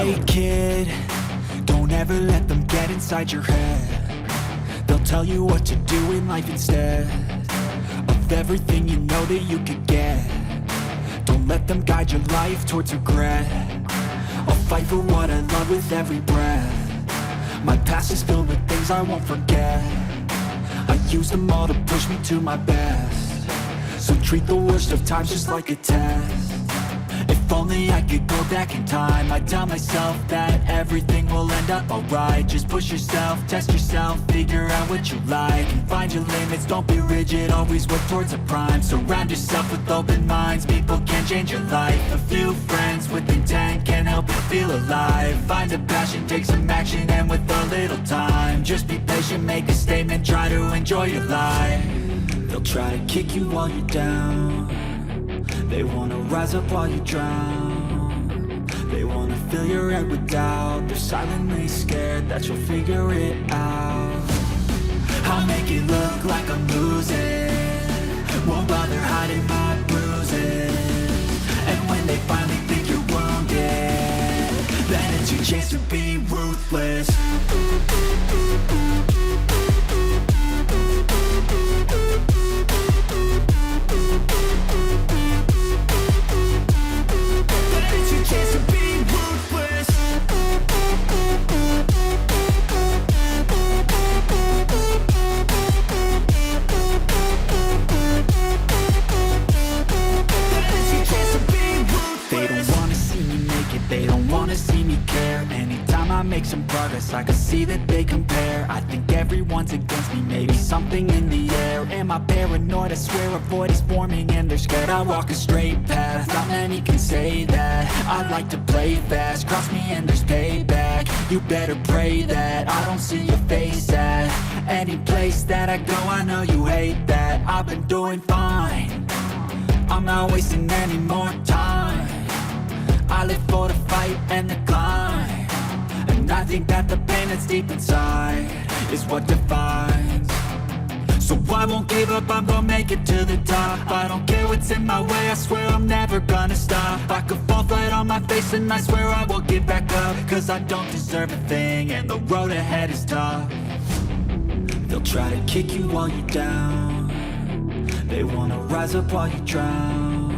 Hey kid, don't ever let them get inside your head. They'll tell you what to do in life instead of everything you know that you could get. Don't let them guide your life towards regret. I'll fight for what I love with every breath. My past is filled with things I won't forget. I use them all to push me to my best. So treat the worst of times just like a test. If only I could go back in time, I'd tell myself that everything will end up alright. Just push yourself, test yourself, figure out what you like, and find your limits, don't be rigid, always work towards a prime. Surround yourself with open minds, people can change your life. A few friends with intent can help you feel alive. Find a passion, take some action, and with a little time, just be patient, make a statement, try to enjoy your life. They'll try to kick you while you're down. They wanna rise up while you drown. They wanna fill your head with doubt. They're silently scared that you'll figure it out. I'll make it look like I'm losing, won't bother hiding my bruises. And when they finally think you're wounded, then it's your chance to be ruthless. Make some progress, I can see that they compare. I think everyone's against me, maybe something in the air. Am I paranoid? I swear a void is forming and they're scared. I walk a straight path, not many can say that. I like to play fast, cross me and there's payback. You better pray that I don't see your face at any place that I go. I know you hate that. I've been doing fine, I'm not wasting any more time. I live for the fight and the climb, and I think that the pain that's deep inside is what defines. So I won't give up, I'm gonna make it to the top. I don't care what's in my way, I swear I'm never gonna stop. I could fall flat on my face and I swear I won't get back up, cause I don't deserve a thing and the road ahead is tough. They'll try to kick you while you're down. They wanna rise up while you drown.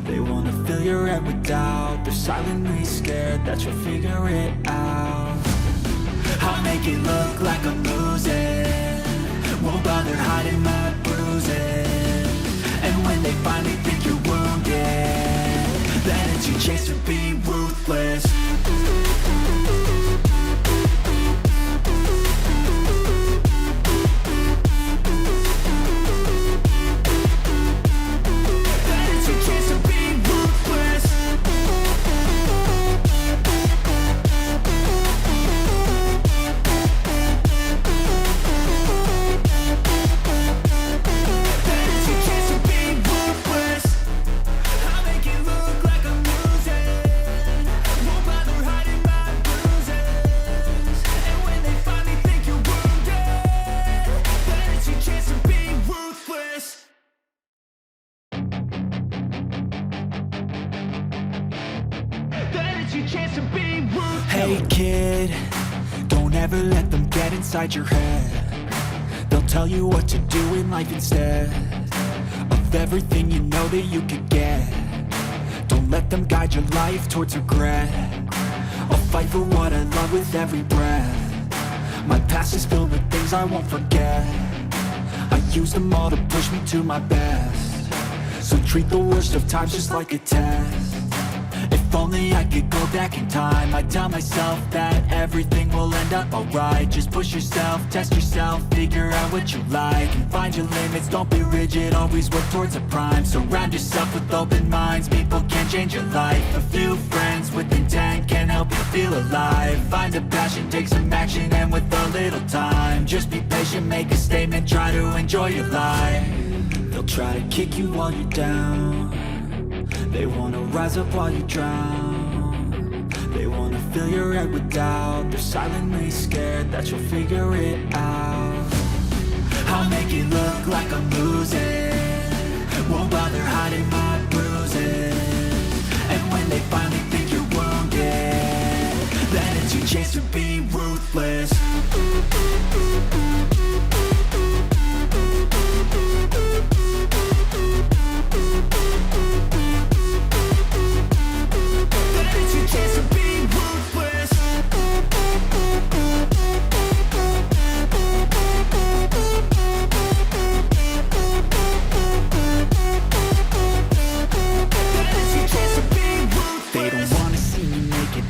They wanna fill your head with doubt. They're silently scared that you'll figure it out. I'll make it look like I'm losing, won't bother hiding my bruises. And when they finally think you're wounded, then it's your chance to be ruthless. Hey kid, don't ever let them get inside your head. They'll tell you what to do in life instead of everything you know that you could get. Don't let them guide your life towards regret. I'll fight for what I love with every breath. My past is filled with things I won't forget. I use them all to push me to my best. So treat the worst of times just like a test. If only I could go back in time, I'd tell myself that everything will end up alright. Just push yourself, test yourself, figure out what you like, and find your limits, don't be rigid, always work towards a prime. Surround yourself with open minds, people can change your life. A few friends with intent can help you feel alive. Find a passion, take some action, and with a little time, just be patient, make a statement, try to enjoy your life. They'll try to kick you while you're down. They wanna rise up while you drown. They wanna fill your head with doubt. They're silently scared that you'll figure it out. I'll make it look like I'm losing, won't bother hiding my bruises. And when they finally think you're wounded, chance to be ruthless.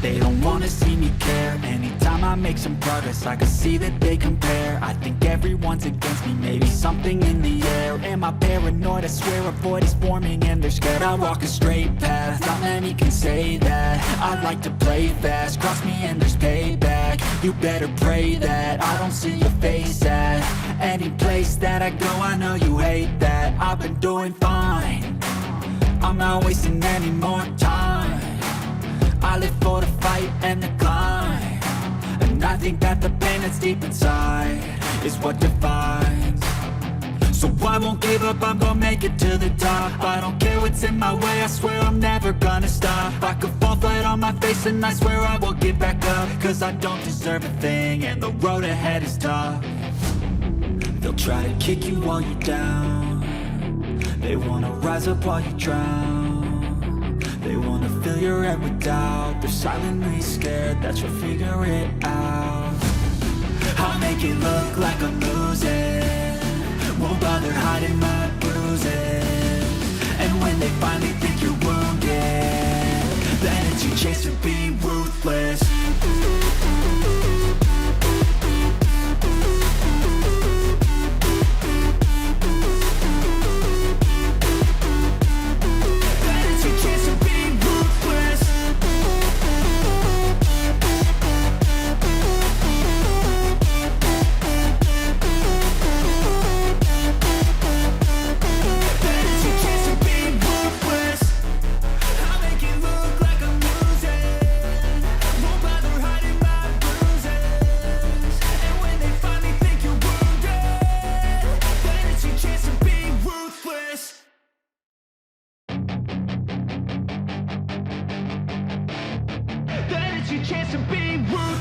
They don't wanna see me care. Anytime I make some progress, I can see that they compare. I think everyone's against me, maybe something in the air. Am I paranoid? I swear a void is forming and they're scared. I walk a straight path, not many can say that. I like to play fast, cross me and there's payback. You better pray that I don't see your face at any place that I go. I know you hate that. I've been doing fine, I'm not wasting any more time. I live for the fight and the climb, and I think that the pain that's deep inside is what defines. So I won't give up, I'm gonna make it to the top. I don't care what's in my way, I swear I'm never gonna stop. I could fall flat on my face and I swear I will get back up, cause I don't deserve a thing and the road ahead is tough. They'll try to kick you while you're down, they wanna rise up while you drown. They wanna fill your head with doubt, they're silently scared that you'll figure it out. I'll make it look like I'm losing, won't bother hiding my bruises. And when they finally think you're wounded, then it's your chance to be ruthless.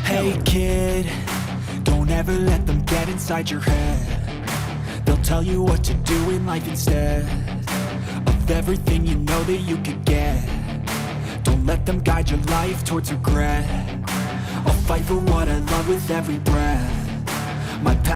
Hey kid, don't ever let them get inside your head. They'll tell you what to do in life instead of everything you know that you could get. Don't let them guide your life towards regret. I'll fight for what I love with every breath. My